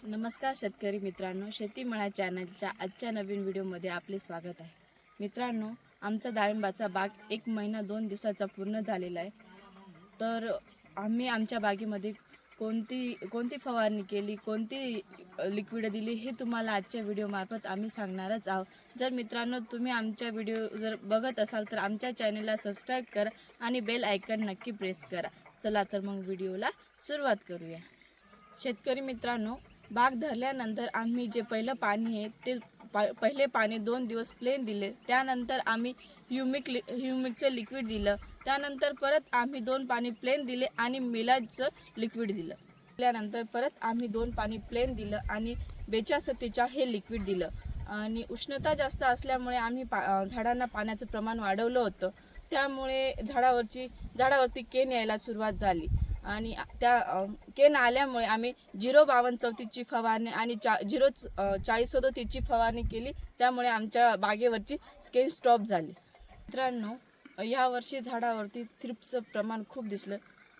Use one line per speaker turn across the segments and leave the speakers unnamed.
नमस्कार शेतकरी मित्रांनो, शेती मळा चॅनलच्या आजच्या नवीन व्हिडिओमध्ये आपले स्वागत आहे। मित्रांनो, आमचा डाळिंबाचा बाग 1 महिना 2 दिवसाचा पूर्ण झालेला आहे। तर आम्ही आमच्या बागेमध्ये कोणती फवारणी केली, कोणती लिक्विड दिली हे तुम्हाला आजच्या व्हिडिओमार्फत आम्ही सांगणारच आहोत। जर मित्रांनो तुम्ही आमच्या व्हिडिओ जर बघत असाल तर आमच्या चॅनलला सबस्क्राईब करा आणि बेल आयकॉन नक्की प्रेस करा। चला तर मग व्हिडिओला सुरुवात करूया। शेतकरी मित्रांनो, बाग धरल्यानंतर आम्ही जे पहिलं पाणी आहे ते पहिले पाणी 2 दिवस प्लेन दिले। त्यानंतर आम्ही ह्युमिकचं लिक्विड दिलं। त्यानंतर परत आम्ही 2 पाणी प्लेन दिले आणि मिलाजचं लिक्विड दिलं। त्यानंतर परत आम्ही 2 पाणी प्लेन दिलं आणि 42-47 हे लिक्विड दिलं। आणि उष्णता जास्त असल्यामुळे आम्ही झाडांना पाण्याचं प्रमाण वाढवलं होतं। त्यामुळे झाडावरती केन यायला सुरुवात झाली आणि त्या केन आल्यामुळे आम्ही 052-34ची फवारणी आणि 040-37ची फवारणी केली। त्यामुळे आमच्या बागेवरची स्केन स्टॉप झाली। मित्रांनो, यावर्षी झाडावरती थ्रिप्सचं प्रमाण खूप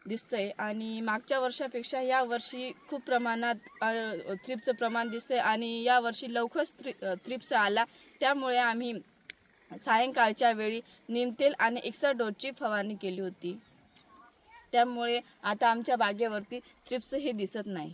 दिसतंय आणि मागच्या वर्षापेक्षा या वर्षी खूप प्रमाणात थ्रिप्सचं प्रमाण दिसतंय आणि या वर्षी लवकरच थ्रिप्स आला। त्यामुळे आम्ही सायंकाळच्या वेळी नीमतेल आणि एक्साडोसची फवारणी केली होती। त्यामुळे आता आमच्या बागेवरती थ्रिप्स हे दिसत नाही।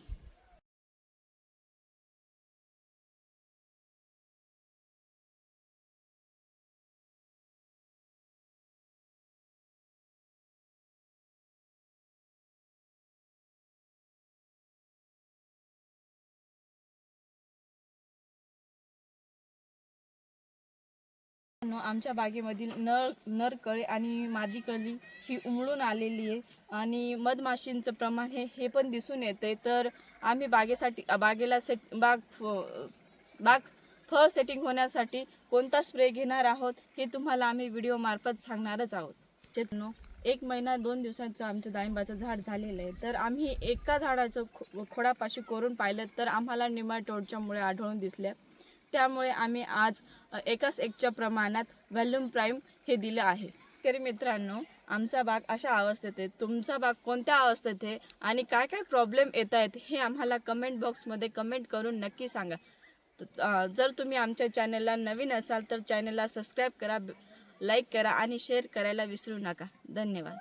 आमच्या बागेमधील नरकळे आणि मादी कळी ही उमळून आलेली आहे आणि मधमाशींचं प्रमाण हे पण दिसून येते। तर आम्ही बागेला फळ सेटिंग होण्यासाठी कोणता स्प्रे घेणार आहोत हे तुम्हाला आम्ही व्हिडिओ मार्फत सांगणारच आहोत। 1 महिना 2 दिवसाचं आमचं डाळिंबाचं झाड झालेलं आहे। तर आम्ही एका झाडाचं खोडापाशी करून पाहिलं तर आम्हाला निमाटोडच्या मुळे आढळून दिसल्या। त्यामुळे आम्ही आज 1:1च्या प्रमाणात व्हॉल्यूम प्राईम हे दिलं आहे। तरी मित्रांनो, आमचा बाग अशा अवस्थेत आहे। तुमचा बाग कोणत्या अवस्थेत आहे आणि काय काय प्रॉब्लेम येत आहेत हे आम्हाला कमेंट बॉक्समध्ये कमेंट करून नक्की सांगा। जर तुम्ही आमच्या चॅनलला नवीन असाल तर चॅनलला सबस्क्राईब करा, लाईक करा आणि शेअर करायला विसरू नका। धन्यवाद।